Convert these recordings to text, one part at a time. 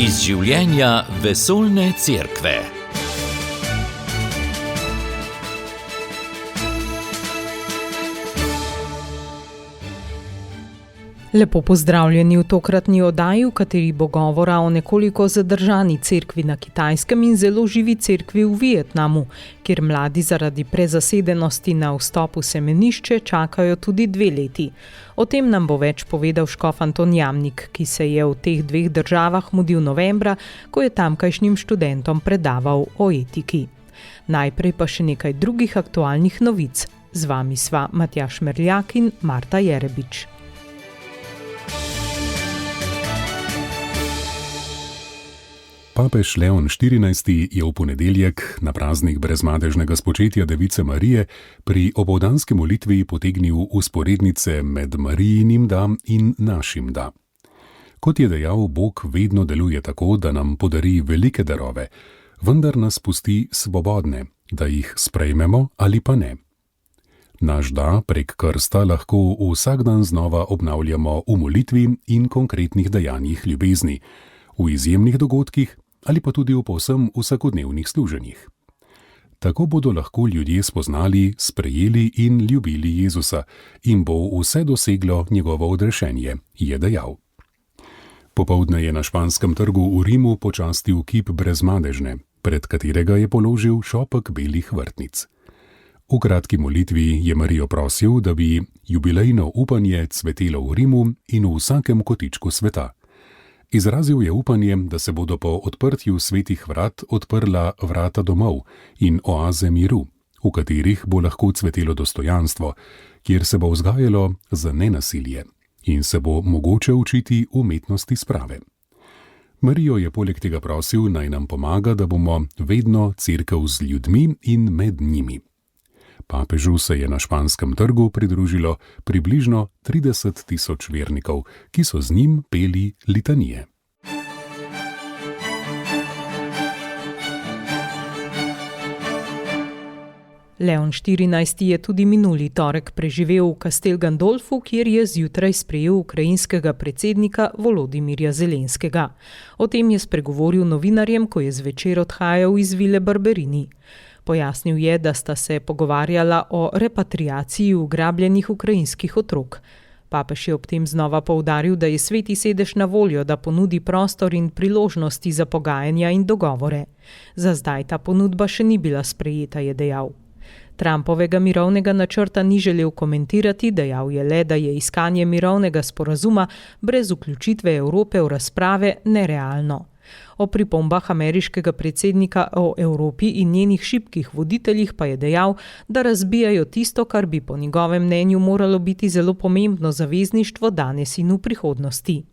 Iz življenja vesoljne cerkve. Lepo pozdravljeni v tokratni oddaji, v kateri bo govora o nekoliko zadržani cerkvi na Kitajskem in zelo živi cerkvi v Vietnamu, kjer mladi zaradi prezasedenosti na vstop v semenišče čakajo tudi 2 leti. O tem nam bo več povedal škof Anton Jamnik, ki se je v teh 2 državah mudil novembra, ko je tamkajšnjim študentom predaval o etiki. Najprej pa še nekaj drugih aktualnih novic. Z vami sva Matjaž Merljak in Marta Jerebič. Papež Leon XIV je v ponedeljek na praznik brezmadežnega spočetja Device Marije pri opoldanski molitvi potegnil vzporednice med Marijinim da in našim da. Kot je dejal, Bog vedno deluje tako, da nam podari velike darove, vendar nas pusti svobodne, da jih sprejmemo ali pa ne. Naš da prek krsta lahko vsak dan znova obnavljamo v molitvi in konkretnih dejanjih ljubezni, v izjemnih dogodkih ali pa tudi v povsem vsakodnevnih služenjih. Tako bodo lahko ljudje spoznali, sprejeli in ljubili Jezusa in bo vse doseglo njegovo odrešenje, je dejal. Popoldne je na Španskem trgu v Rimu počastil kip Brezmadežne, pred katerega je položil šopek belih vrtnic. V kratki molitvi je Marijo prosil, da bi jubilejno upanje cvetelo v Rimu in v vsakem kotičku sveta. Izrazil je upanje, da se bodo po odprtju svetih vrat odprla vrata domov in oaze miru, v katerih bo lahko cvetelo dostojanstvo, kjer se bo vzgajalo za nenasilje in se bo mogoče učiti umetnosti sprave. Marijo je poleg tega prosil, naj nam pomaga, da bomo vedno cerkev z ljudmi in med njimi. Papežu se je na Španskem trgu pridružilo približno 30.000 vernikov, ki so z njim peli litanije. Leon XIV je tudi minuli torek preživel v Castel Gandolfu, kjer je zjutraj sprejel ukrajinskega predsednika Volodimirja Zelenskega. O tem je spregovoril novinarjem, ko je zvečer odhajal iz vile Barberini. Pojasnil je, da sta se pogovarjala o repatriaciji ugrabljenih ukrajinskih otrok. Papež je ob tem znova poudaril, da je Sveti sedež na voljo, da ponudi prostor in priložnosti za pogajanja in dogovore. Za zdaj ta ponudba še ni bila sprejeta, je dejal. Trumpovega mirovnega načrta ni želel komentirati, dejal je le, da je iskanje mirovnega sporazuma brez vključitve Evrope v razprave nerealno. O pripombah ameriškega predsednika o Evropi in njenih šibkih voditeljih pa je dejal, da razbijajo tisto, kar bi po njegovem mnenju moralo biti zelo pomembno zavezništvo danes in v prihodnosti.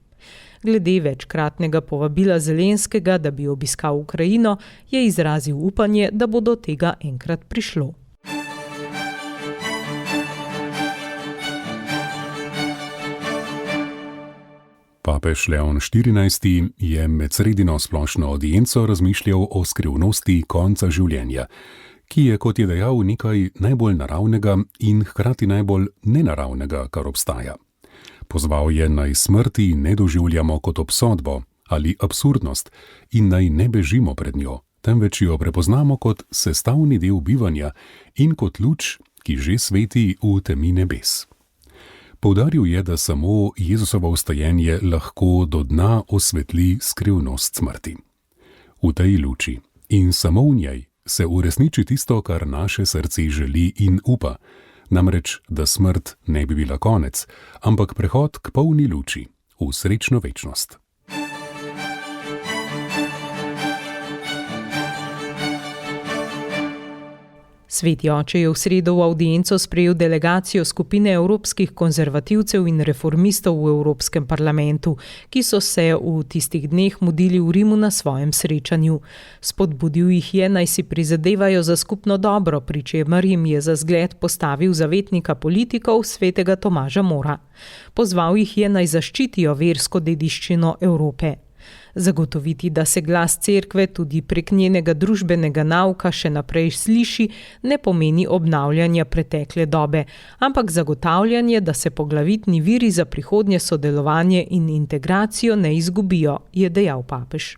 Glede večkratnega povabila Zelenskega, da bi obiskal Ukrajino, je izrazil upanje, da bo do tega enkrat prišlo. Papež Leon XIV je med sredino splošno audienco razmišljal o skrivnosti konca življenja, ki je, kot je dejal, nekaj najbolj naravnega in hkrati najbolj nenaravnega, kar obstaja. Pozval je, naj smrti ne doživljamo kot obsodbo ali absurdnost in naj ne bežimo pred njo, temveč jo prepoznamo kot sestavni del bivanja in kot luč, ki že sveti v temi nebes. Poudaril je, da samo Jezusovo vstajenje lahko do dna osvetli skrivnost smrti. V tej luči in samo v njej se uresniči tisto, kar naše srce želi in upa, namreč, da smrt ne bi bila konec, ampak prehod k polni luči, v srečno večnost. Sveti oče je v sredo v audienco sprejel delegacijo skupine evropskih konzervativcev in reformistov v Evropskem parlamentu, ki so se v tistih dneh mudili v Rimu na svojem srečanju. Spodbudil jih je, naj si prizadevajo za skupno dobro, pri čemer jim je za zgled postavil zavetnika politikov svetega Tomaža Mora. Pozval jih je, naj zaščitijo versko dediščino Evrope. Zagotoviti, da se glas cerkve tudi prek njenega družbenega nauka še naprej sliši, ne pomeni obnavljanja pretekle dobe, ampak zagotavljanje, da se poglavitni viri za prihodnje sodelovanje in integracijo ne izgubijo, je dejal papež.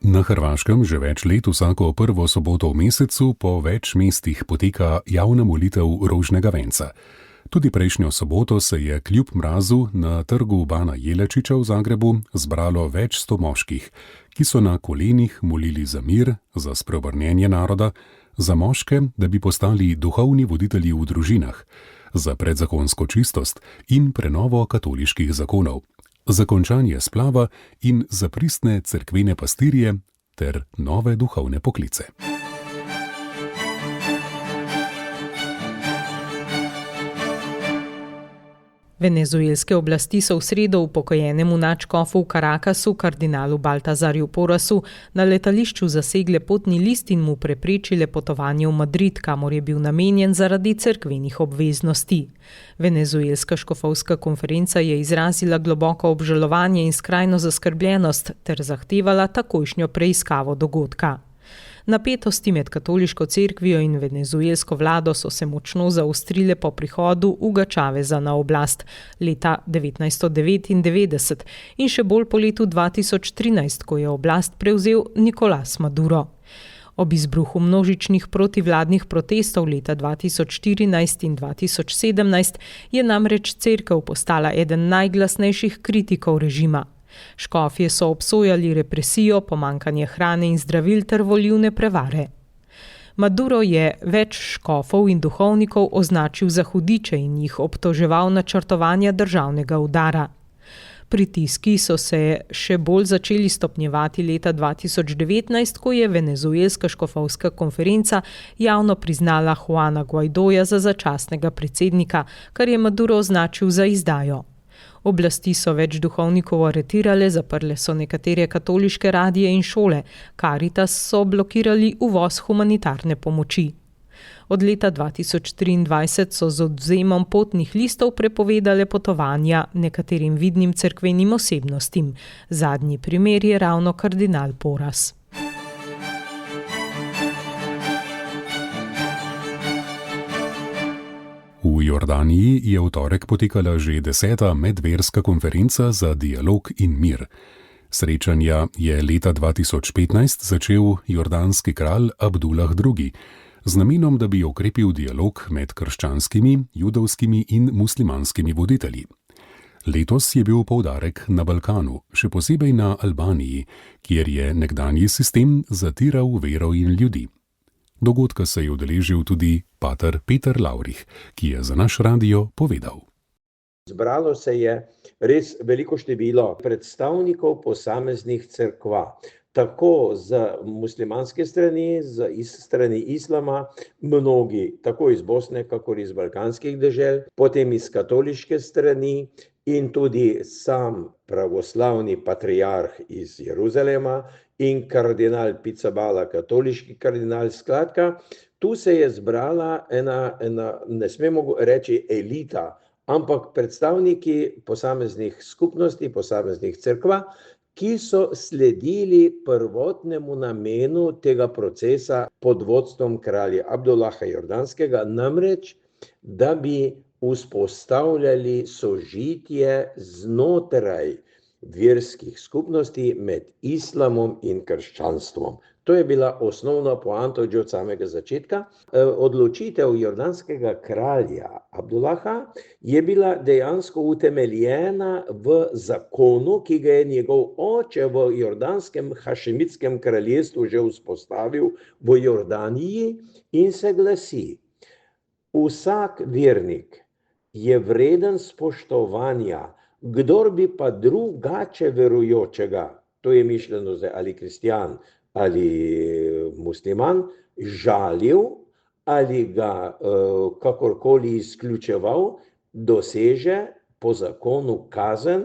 Na Hrvaškem že več let vsako prvo soboto v mesecu po več mestih poteka javna molitev rožnega venca. Tudi prejšnjo soboto se je kljub mrazu na trgu Bana Jelačiča v Zagrebu zbralo več 100 moških, ki so na kolenih molili za mir, za spreobrnjenje naroda, za moške, da bi postali duhovni voditelji v družinah, za predzakonsko čistost in prenovo katoliških zakonov, za končanje splava in za pristne cerkvene pastirje ter nove duhovne poklice. Venezuelske oblasti so v sredo upokojenemu nadškofu v Caracasu, kardinalu Baltazarju Porrasu, na letališču zasegle potni list in mu preprečile potovanje v Madrid, kamor je bil namenjen zaradi cerkvenih obveznosti. Venezuelska škofovska konferenca je izrazila globoko obžalovanje in skrajno zaskrbljenost ter zahtevala takojšnjo preiskavo dogodka. Napetosti med katoliško cerkvijo in venezuelsko vlado so se močno zaostrile po prihodu Huga Cháveza na oblast leta 1999 in še bolj po letu 2013, ko je oblast prevzel Nicolás Maduro. Ob izbruhu množičnih protivladnih protestov leta 2014 in 2017 je namreč cerkev postala eden najglasnejših kritikov režima. Škofje so obsojali represijo, pomanjkanje hrane in zdravil ter volilne prevare. Maduro je več škofov in duhovnikov označil za hudiče in jih obtoževal načrtovanja državnega udara. Pritiski so se še bolj začeli stopnjevati leta 2019, ko je venezuelska škofovska konferenca javno priznala Juana Guaidoja za začasnega predsednika, kar je Maduro označil za izdajo. Oblasti so več duhovnikov aretirale, zaprle so nekatere katoliške radije in šole, Caritas so blokirali uvoz humanitarne pomoči. Od leta 2023 so z odvzemom potnih listov prepovedale potovanja nekaterim vidnim cerkvenim osebnostim. Zadnji primer je ravno kardinal Porras. V Jordaniji je v torek potekala že 10. medverska konferenca za dialog in mir. Srečanja je leta 2015 začel jordanski kralj Abdullah II. Z namenom, da bi okrepil dialog med krščanskimi, judovskimi in muslimanskimi voditelji. Letos je bil poudarek na Balkanu, še posebej na Albaniji, kjer je nekdanji sistem zatiral vero in ljudi. Dogodka se je udeležil tudi pater Peter Lavrih, ki je za naš radio povedal. Zbralo se je res veliko število predstavnikov posameznih cerkva, tako z muslimanske strani, iz strani islama, mnogi, tako iz Bosne, kakor iz balkanskih dežel, potem iz katoliške strani in tudi sam pravoslavni patriarh iz Jeruzalema in kardinal Pizzaballa, katoliški kardinal. Skratka, tu se je zbrala ena, ne smemo reči elita, ampak predstavniki posameznih skupnosti, posameznih cerkva, ki so sledili prvotnemu namenu tega procesa pod vodstvom kralja Abdullaha Jordanskega, namreč, da bi vzpostavljali sožitje znotraj verskih skupnosti med islamom in krščanstvom. To je bila osnovna poanta že od samega začetka. Odločitev jordanskega kralja Abdullaha je bila dejansko utemeljena v zakonu, ki ga je njegov oče v jordanskem hašemitskem kraljestvu že vzpostavil v Jordaniji in se glasi: vsak vernik je vreden spoštovanja, kdor bi pa drugače verujočega, to je mišljeno zdaj ali kristjan ali musliman, žalil ali ga kakorkoli izključeval, doseže po zakonu kazen.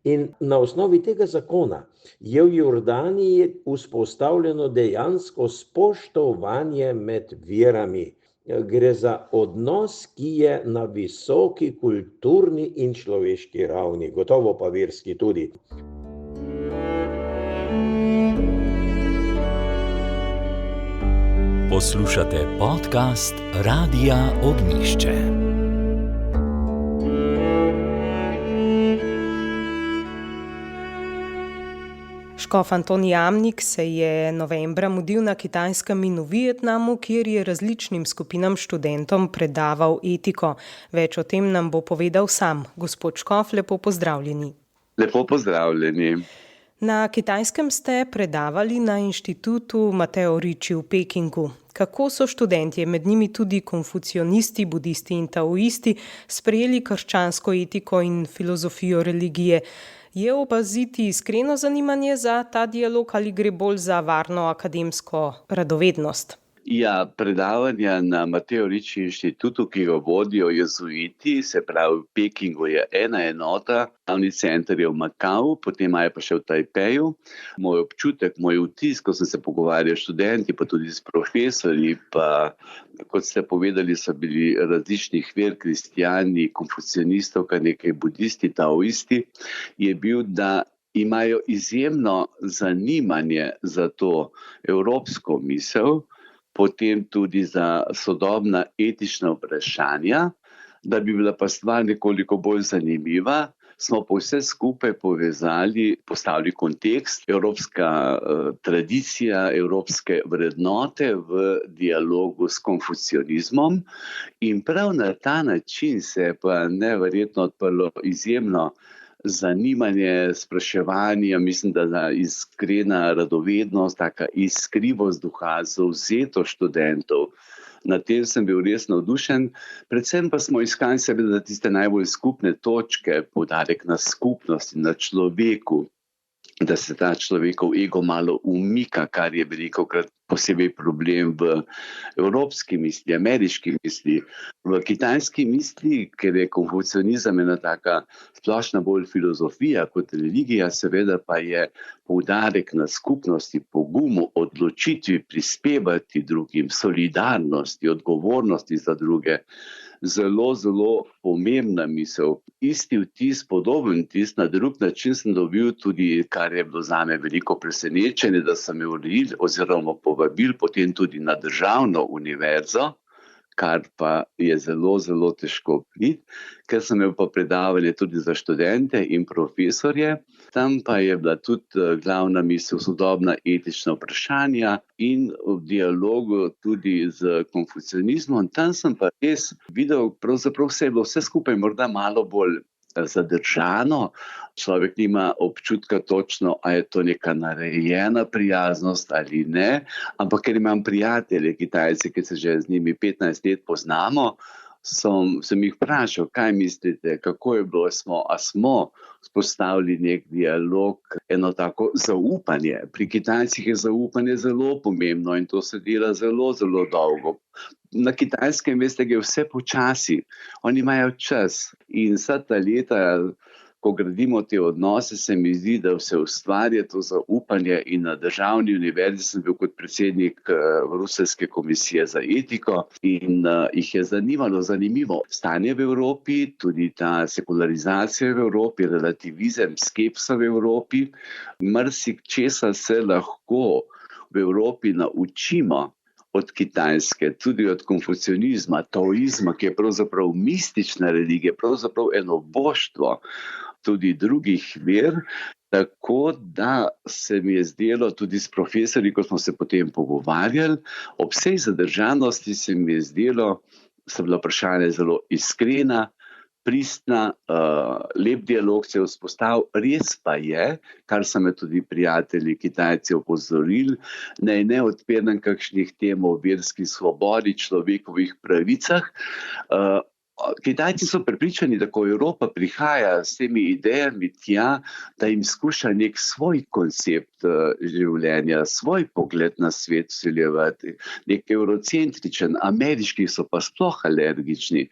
In na osnovi tega zakona je v Jordaniji vzpostavljeno dejansko spoštovanje med verami. gre za odnos, ki je na visoki kulturni in človeški ravni, gotovo pa verski tudi. Poslušate podcast Radia Ognjišče. Škof Anton Jamnik se je novembra mudil na Kitajskem in v Vietnamu, kjer je različnim skupinam študentom predaval etiko. Več o tem nam bo povedal sam. Gospod Škof, lepo pozdravljeni. Lepo pozdravljeni. Na Kitajskem ste predavali na inštitutu Mateo Ricci v Pekingu. Kako so študentje, med njimi tudi konfucionisti, budisti in taoisti, sprejeli krščansko etiko in filozofijo religije? Je opaziti iskreno zanimanje za ta dialog ali gre bolj za varno akademsko radovednost? Ja, predavanja na Mateo Ricci inštitutu, ki ga vodijo jezuiti, se pravi v Pekingu je ena enota, glavni center je v Makau, potem imajo pa še v Tajpeju. Moj občutek, moj vtis, ko sem se pogovarjal s študenti, pa tudi s profesorji, pa kot ste povedali, so bili različnih ver, kristijani, konfucionistov, kar nekaj budisti, taoisti, je bil, da imajo izjemno zanimanje za to evropsko misel, potem tudi za sodobna etična vprašanja, da bi bila pa stvar nekoliko bolj zanimiva, smo pa vse skupaj povezali, postavili kontekst, evropska tradicija, evropske vrednote v dialogu s konfucionizmom in prav na ta način se je pa neverjetno odprlo izjemno zanimanje, spraševanje, mislim, da iskrena radovednost, taka iskrivost duha, zavzetost študentov. Na tem sem bil res navdušen. Predvsem pa smo iskali seveda tiste najbolj skupne točke, poudarek na skupnosti, na človeku, da se ta človekov ego malo umika, kar je velikokrat posebej problem v evropski misli, ameriški misli. V kitajski misli, ker je konfucionizem ena taka splošna bolj filozofija kot religija, seveda pa je poudarek na skupnosti, pogumu, odločitvi prispevati drugim, solidarnosti, odgovornosti za druge. Zelo, zelo pomembna misel. Isti vtis, podoben vtis, na drug način sem dobil tudi, kar je bilo zame veliko presenečenje, da sem me uredil oziroma povabil potem tudi na državno univerzo, kar pa je zelo, zelo težko priti, ker sem imel pa predavanje tudi za študente in profesorje. Tam pa je bila tudi glavna misel sodobna etična vprašanja in v dialogu tudi z konfucionizmom. Tam sem pa res videl, pravzaprav vse skupaj morda malo bolj zadržano. Človek nima občutka točno, a je to neka narejena prijaznost ali ne, ampak ker imam prijatelje Kitajce, ki se že z njimi 15 let poznamo, sem jih vprašal, kaj mislite, kako je bilo, smo vzpostavili nek dialog, eno tako zaupanje. Pri Kitajcih je zaupanje zelo pomembno in to se dela zelo, zelo dolgo. Na Kitajskem, veste, je vse počasi. Oni imajo čas in vsa ta leta, ko gradimo te odnose, se mi zdi, da se ustvarja to zaupanje in na državni univerzi sem bil kot predsednik Bruseljske komisije za etiko in jih je zanimivo stanje v Evropi, tudi ta sekularizacija v Evropi, relativizem, skepsa v Evropi. Marsikčesa se lahko v Evropi naučimo od Kitajske, tudi od konfucionizma, taoizma, ki je pravzaprav mistična religija, pravzaprav eno boštvo, tudi drugih ver, tako da se mi je zdelo tudi s profesorji, ko smo se potem pogovarjali, ob vsej zadržanosti se mi je zdelo, so bila vprašanja zelo iskrena, pristna, lep dialog se je vzpostavil. Res pa je, kar so me tudi prijatelji Kitajci opozorili, naj ne odpiram kakšnih tem o verski svobodi, človekovih pravicah. Kitajci so prepričani, da ko Evropa prihaja s temi idejami tja, da jim skuša nek svoj koncept življenja, svoj pogled na svet vsiljevati, nek eurocentričen, ameriški so pa sploh alergični.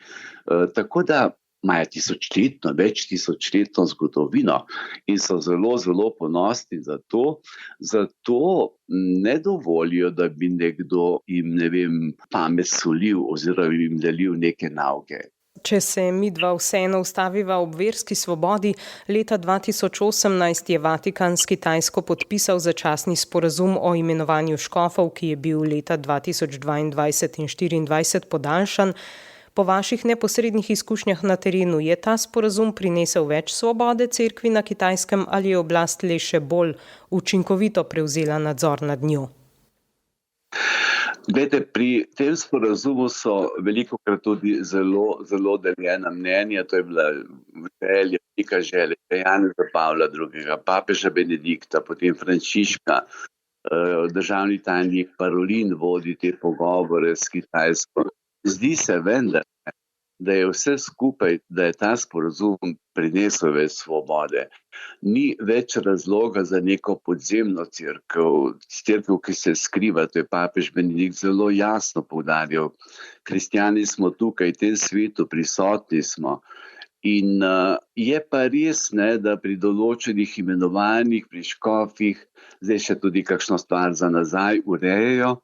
Tako da imajo več tisočletno zgodovino in so zelo, zelo ponosni za to. Zato ne dovolijo, da bi nekdo jim, pamet solil oziroma jim delil neke nauke. Če se midva vseeno ustaviva ob verski svobodi, leta 2018 je Vatikan s Kitajsko podpisal začasni sporazum o imenovanju škofov, ki je bil leta 2022 in 2024 podaljšan. Po vaših neposrednih izkušnjah na terenu je ta sporazum prinesel več svobode cerkvi na Kitajskem ali je oblast le še bolj učinkovito prevzela nadzor nad njo? Glede, pri tem sporazumu so velikokrat tudi zelo, zelo deljena mnenja. To je bila velika želja Janeza Pavla II., papeža Benedikta, potem Frančiška, državni tajnik Parolin vodi te pogovore s Kitajsko. Zdi se vendar, da je vse skupaj, da je ta sporazum prinesel več svobode. Ni več razloga za neko podzemno cerkev, ki se skriva, to je papež Benedikt zelo jasno poudarjal. Kristjani smo tukaj, v tem svetu, prisotni smo. In je pa res, da pri določenih imenovanjih, pri škofih, zdaj še tudi kakšno stvar za nazaj urejajo,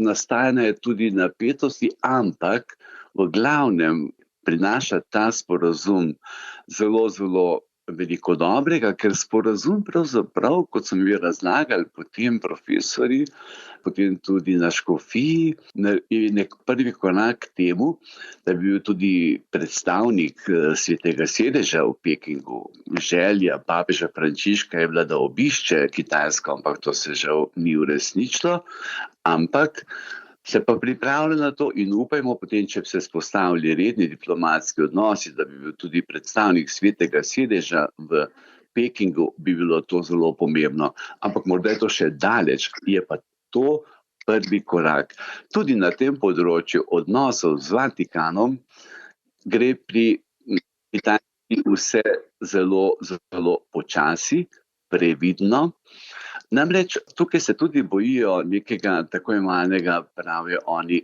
nastajajo tudi napetosti, ampak v glavnem prinaša ta sporazum zelo, zelo veliko dobrega, ker sporazum pravzaprav, kot so mi razlagali potem profesori, potem tudi na škofiji, je nek prvi korak k temu, da bi bil tudi predstavnik Svetega sedeža v Pekingu. Želja papeža Frančiška je bila, da obišče Kitajsko, ampak to se žal ni uresničilo, ampak se pa pripravlja na to in upajmo potem, če bi se vzpostavili redni diplomatski odnosi, da bi bil tudi predstavnik Svetega sedeža v Pekingu, bi bilo to zelo pomembno. Ampak morda je to še daleč, je pa to prvi korak. Tudi na tem področju odnosov z Vatikanom gre pri Kitajski vse zelo, zelo počasi, previdno. Namreč tukaj se tudi bojijo nekega tako imenovanega, pravijo oni,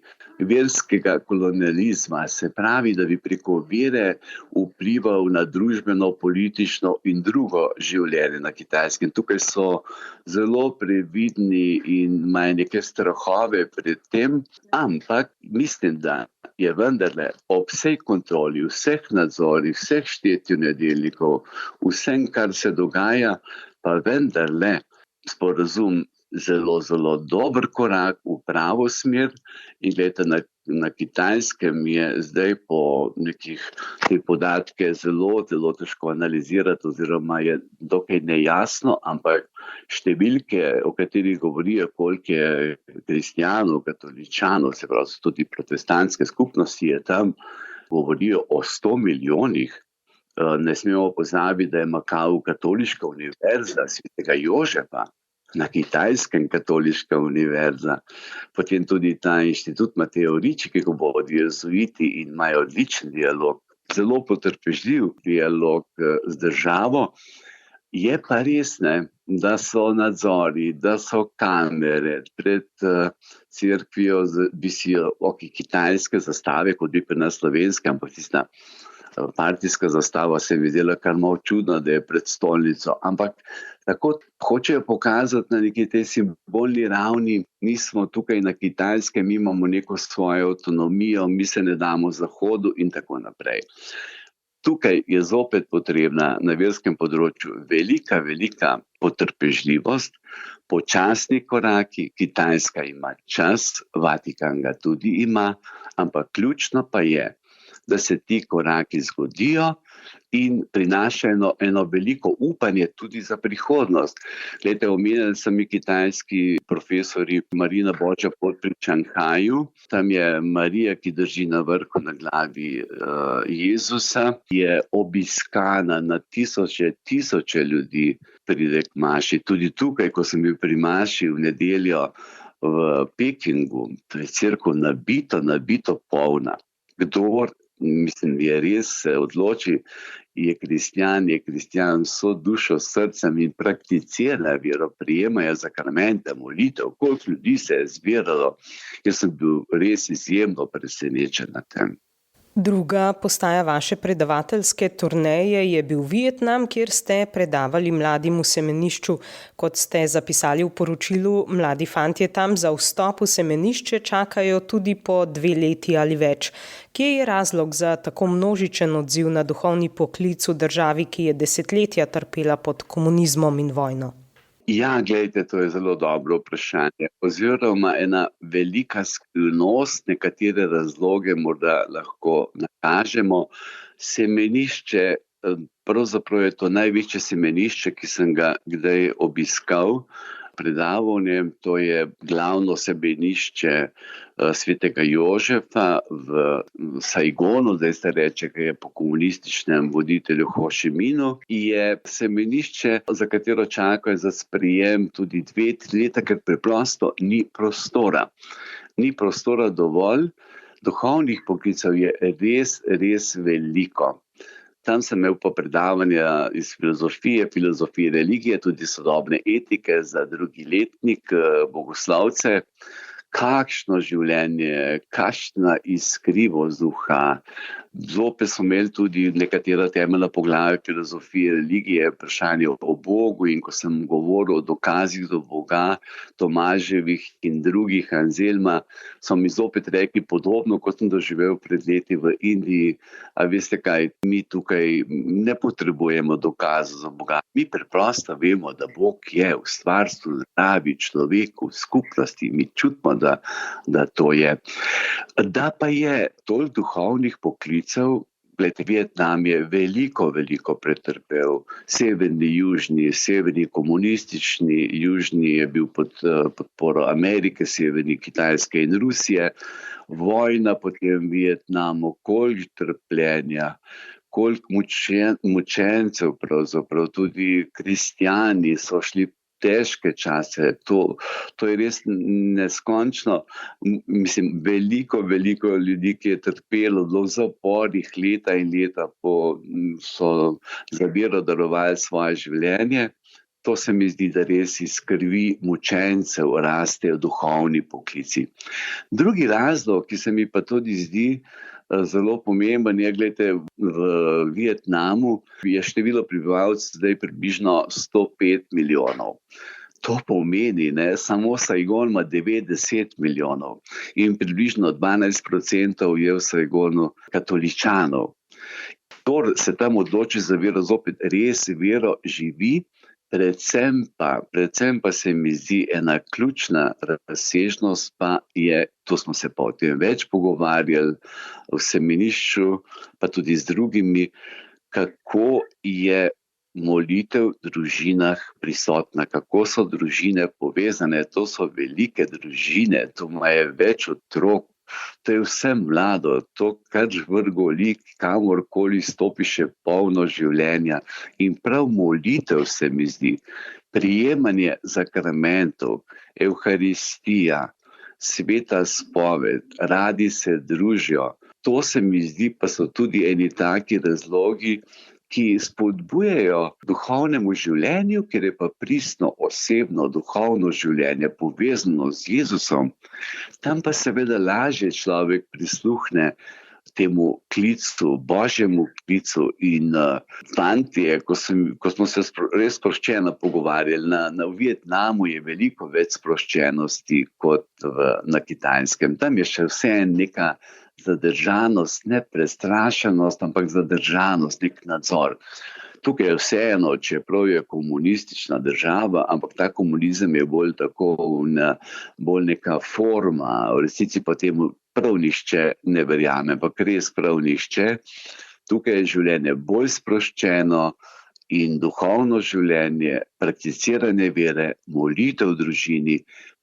verskega kolonializma, se pravi, da bi preko vere vplival na družbeno, politično in drugo življenje na Kitajskem. Tukaj so zelo previdni in imajo neke strahove pred tem, ampak mislim, da je vendarle ob vsej kontroli, vseh nadzorih, vseh štetju nedeljnikov, vsem, kar se dogaja, pa vendarle sporazum zelo, zelo dober korak v pravo smer in gledajte, na Kitajskem je zdaj po nekih te podatke zelo, zelo težko analizirati oziroma je dokaj nejasno, ampak številke, o katerih govorijo, koliko je kristjanov, katoličanov, se pravi tudi protestantske skupnosti je tam, govorijo o 100 milijonih. Ne smemo pozabiti, da je Makau katoliška univerza Svetega Jožefa, na Kitajskem katoliška univerza, potem tudi ta inštitut Mateo Ricci, ki ga vodijo jezuiti in imajo odličen dialog, zelo potrpežljiv dialog z državo. Je pa res, da so nadzori, da so kamere pred cerkvijo, visijo kitajske zastave, kot bi pri nas slovenske, ampak tista partijska zastava se mi zdela kar malo čudno, da je pred stolnico, ampak tako hočejo pokazati na neki tej simbolni ravni, mi smo tukaj na Kitajskem, mi imamo neko svojo avtonomijo, mi se ne damo Zahodu in tako naprej. Tukaj je zopet potrebna na verskem področju velika, velika potrpežljivost, počasni koraki, Kitajska ima čas, Vatikan ga tudi ima, ampak ključno pa je, da se ti koraki zgodijo in prinašajo eno veliko upanje tudi za prihodnost. Glejte, omenjali so mi kitajski profesori Marina Boča pot pri Šanghaju. Tam je Marija, ki drži na vrhu na glavi Jezusa, je obiskana na tisoče ljudi pride k maši. Tudi tukaj, ko sem bil pri maši v nedeljo v Pekingu, to je cerkev nabito polna. Kdor je res se odloči, je kristjan vso dušo, srcem in prakticira vero, prijemajo zakramente, molitev, koliko ljudi se je zbiralo. Jaz sem bil res izjemno presenečen na tem. Druga postaja vaše predavateljske turneje je bil Vietnam, kjer ste predavali mladim v semenišču. Kot ste zapisali v poročilu, mladi fantje tam za vstop v semenišče čakajo tudi po 2 leti ali več. Kje je razlog za tako množičen odziv na duhovni poklic v državi, ki je desetletja trpela pod komunizmom in vojno? Ja, gledajte, to je zelo dobro vprašanje. Oziroma ena velika skrivnost, nekatere razloge morda lahko nakažemo. Semenišče, pravzaprav je to največje semenišče, ki sem ga kdaj obiskal. Predavanjem, to je glavno semenišče svetega Jožefa v Saigonu, zdaj se reče, ki je po komunističnem voditelju Ho Chi Minu, je semenišče, za katero čakajo za sprejem tudi 2-3 leta, ker preprosto ni prostora. Ni prostora dovolj, duhovnih poklicev je res veliko. Tam sem imel pa predavanja iz filozofije religije, tudi sodobne etike za 2. letnik, bogoslovce. Kakšno življenje, kakšna iskrivost duha. Zopet smo imeli tudi nekatera temeljna poglavja filozofije religije, vprašanje o Bogu, in ko sem govoril o dokazih do Boga, Tomaževih in drugih, Anselma, so mi zopet rekli podobno, kot sem doživel pred leti v Indiji. A veste kaj, mi tukaj ne potrebujemo dokazov za Boga. Mi preprosto vemo, da Bog je v stvarstvu, zdravi človeku, v skupnosti. Mi čutimo, da to je. Da pa je toliko duhovnih poklicev. Vietnam je veliko pretrpel. Severni, južni, severni komunistični, južni je bil pod podporo Amerike, severni Kitajske in Rusije. Vojna potem v Vietnamu, koliko trpljenja, koliko mučencev pravzaprav, tudi kristjani so šli težke čase, to je res neskončno. Mislim, veliko ljudi, ki je trpelo v zaporih leta in leta, so za vero darovali svoje življenje. To se mi zdi, da res iz krvi mučencev rastejo duhovni poklici. Drugi razlog, ki se mi pa tudi zdi zelo pomemben, je, gledajte, v Vietnamu je število prebivalcev zdaj približno 105 milijonov. To pomeni, samo Saigon ima 90 milijonov in približno 12% je v Saigonu katoličanov. Kdor se tam odloči za vero, zopet res vero živi. Predvsem pa se mi zdi ena ključna razsežnost, pa je, to smo se pa o tem več pogovarjali v semenišču, pa tudi z drugimi, kako je molitev v družinah prisotna, kako so družine povezane. To so velike družine, to imajo več otrok. To je vse mlado, to kar žvrgoli, kamorkoli stopiš, je polno življenja. In prav molitev se mi zdi, prijemanje sakramentov, evharistija, sveta spoved, radi se družijo. To se mi zdi, pa so tudi eni taki razlogi, ki spodbujajo duhovnemu življenju, ker je pa pristno osebno duhovno življenje povezano z Jezusom. Tam pa seveda lažje človek prisluhne temu klicu, Božjemu klicu. In fantje, ko smo se res sproščeno pogovarjali, na Vietnamu je veliko več sproščenosti kot na Kitajskem. Tam je še vse neka zadržanost, ne prestrašenost, ampak zadržanost, nek nadzor. Tukaj je vseeno, čeprav je komunistična država, ampak ta komunizem je bolj neka forma, v resnici pa temu prav nihče ne verjame, ampak res prav nihče. Tukaj je življenje bolj sproščeno in duhovno življenje, prakticiranje vere, molitev v družini,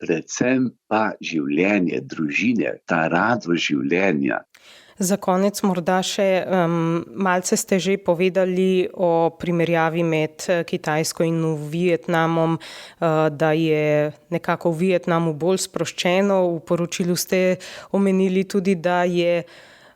predvsem pa življenje družine, ta radost življenja. Za konec morda še malce ste že povedali o primerjavi med Kitajsko in Vietnamom, da je nekako v Vietnamu bolj sproščeno. V poročilu ste omenili tudi, da je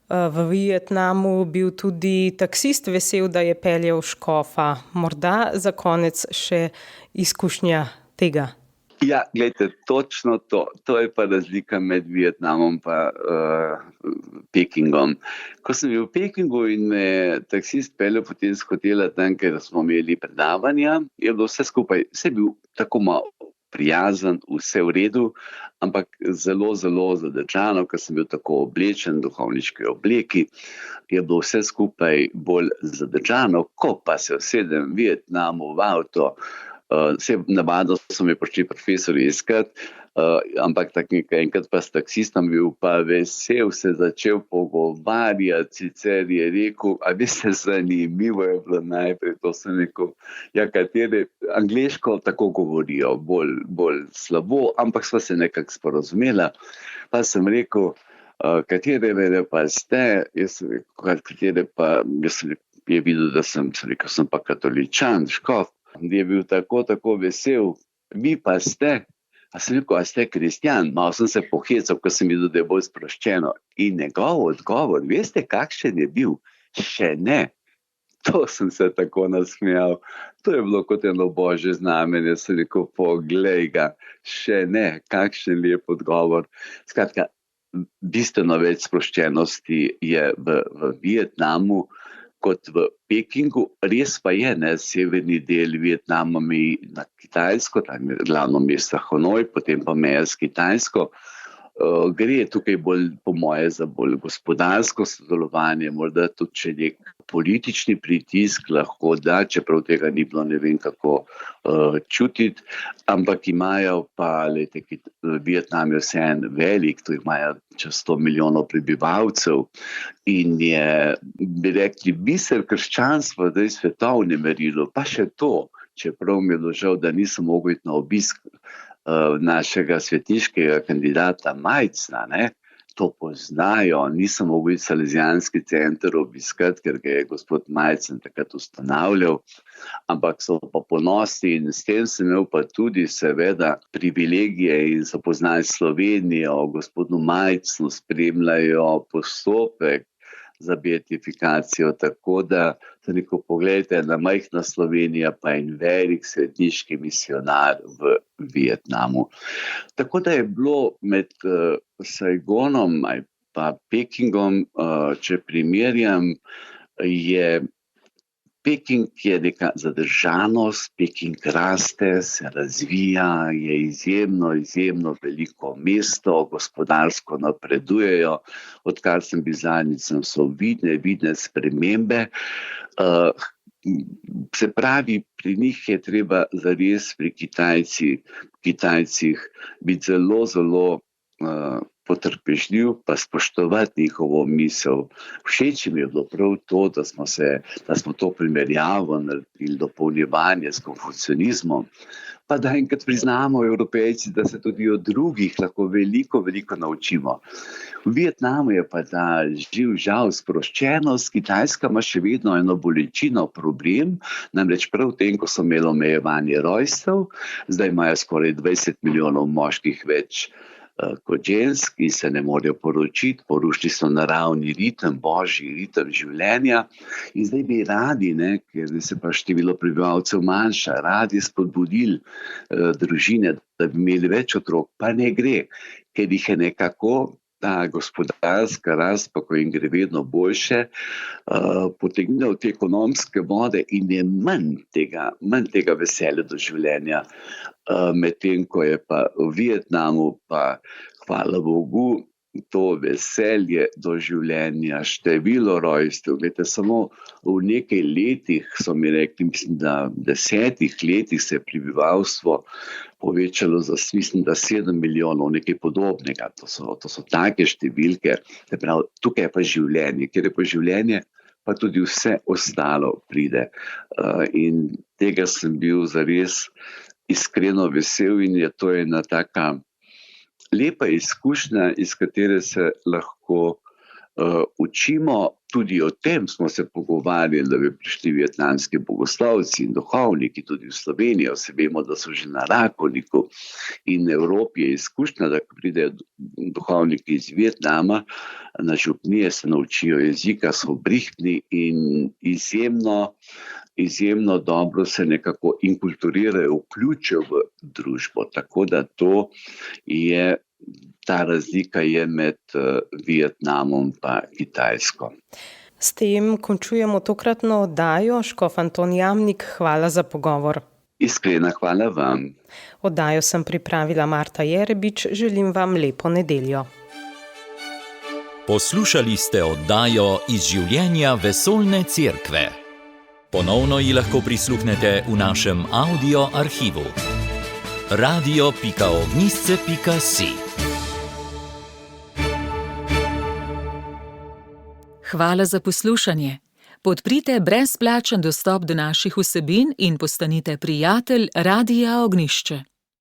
v Vietnamu bil tudi taksist vesel, da je peljal škofa. Morda za konec še izkušnja tega. Ja, gledajte, točno to je pa razlika med Vietnamom pa Pekingom. Ko sem bil v Pekingu in me taksist peljal potem z hotela tam, ker smo imeli predavanja, je bilo vse skupaj, vse bil tako malo prijazen, vse v redu, ampak zelo, zelo zadržano, ker sem bil tako oblečen, duhovniški obleki, je bilo vse skupaj bolj zadržano, ko pa se usedem v Vietnamu v avto, navadno so me prišli profesori iskat, ampak enkrat pa s taksistom bil pa vesel, se začel pogovarjati, sicer je rekel, a veste, zanimivo je bilo najprej, to sem rekel, katere angleško tako govorijo, bolj slabo, ampak sva se nekako sporazumela, pa sem rekel, katere vere pa ste, jaz sem rekel, katere pa, je videl, da sem rekel, sem pa katoličan, škof, je bil tako vesel, vi pa ste, a sem rekel, a ste kristjan, malo sem se pohecal, ko sem videl, da je bolj sproščeno. In njegov odgovor, veste, kakšen je bil? Še ne. To sem se tako nasmejal. To je bilo kot eno božje znamenje, sem rekel, poglej ga, še ne, kakšen lep odgovor. Skratka, bistveno več sproščenosti je v Vietnamu, kot v Pekingu, res pa je, severni del Vietnama meji na Kitajsko, tam je glavno mesto Hanoj, potem pa meja s Kitajsko. Gre tukaj bolj, po moje, za bolj gospodarsko sodelovanje, morda tudi če nek politični pritisk lahko da, čeprav tega ni bilo ne vem kako čutiti, ampak imajo pa, Vietnam je vseeno velik, tu imajo čez 100 milijonov prebivalcev in je, bi rekli, biser krščanstva, da je svetovnem merilu, pa še to, čeprav mi je bilo žal, da nisem mogel iti na obisk našega svetniškega kandidata Majcna, to poznajo, nisem mogel iti Salezijanski center obiskati, ker ga je gospod Majcen takrat ustanavljal, ampak so pa ponosni in s tem sem imel pa tudi seveda privilegije in so poznali Slovenijo, gospodu Majcnu spremljajo postopek za beatifikacijo, tako da rekel, pogledajte, ena majhna Slovenija pa en velik svetniški misionar v Vietnamu. Tako da je bilo med Saigonom pa Pekingom, če primerjam, je Peking je neka zadržanost, Peking raste, se razvija, je izjemno veliko mesto, gospodarsko napredujejo, odkar sem bil zadnjič, so vidne spremembe. Se pravi, pri njih je treba zares pri Kitajcih biti zelo potrpežljiv, pa spoštovati njihovo misel. Všeč mi je bilo prav to, da smo to primerjavo naredili, dopolnjevanje s konfucionizmom, pa da enkrat priznamo Evropejci, da se tudi od drugih lahko veliko naučimo. V Vietnamu je pa ta žal sproščenost, Kitajska ima še vedno eno bolečino, problem, namreč prav v tem, ko so imeli omejevanje rojstev, zdaj imajo skoraj 20 milijonov moških več kot žensk in se ne morejo poročiti, porušili so naravni ritem, božji ritem življenja in zdaj bi radi, ker se pa število prebivalcev manjša, radi spodbudili družine, da bi imeli več otrok, pa ne gre, ker jih je nekako ta gospodarska rast, pa ko jim gre vedno boljše, potegne v te ekonomske vode in je manj tega veselja do življenja. Medtem ko je pa v Vietnamu pa, hvala Bogu, to veselje do življenja, število rojstev. Glede, samo v nekaj letih, so mi rekli, mislim, da 10 letih se je prebivalstvo povečalo za, mislim, da 7 milijonov, nekaj podobnega. To so take številke. Tukaj je pa življenje, ker je pa življenje, pa tudi vse ostalo pride. In tega sem bil zares iskreno vesel in je to ena taka lepa izkušnja, iz katere se lahko učimo. Tudi o tem smo se pogovarjali, da bi prišli vietnamski bogoslovci in duhovniki tudi v Slovenijo. Vse vemo, da so že na Rakovniku in Evropi je izkušnja, da pridejo duhovniki iz Vietnama, na župnije se naučijo jezika, so brihtni in izjemno dobro se nekako inkulturirajo, vključijo v družbo. Tako da to je Ta razlika je med Vietnamom pa Kitajsko. S tem končujemo tokratno oddajo. Škof Anton Jamnik, hvala za pogovor. Iskrena hvala vam. Oddajo sem pripravila Marta Jerebič, želim vam lepo nedeljo. Poslušali ste oddajo iz življenja vesoljne cerkve. Ponovno ji lahko prisluhnete v našem audio arhivu. radio.ognisce.si. Hvala za poslušanje. Podprite brezplačen dostop do naših vsebin in postanite prijatelj Radia Ognjišče.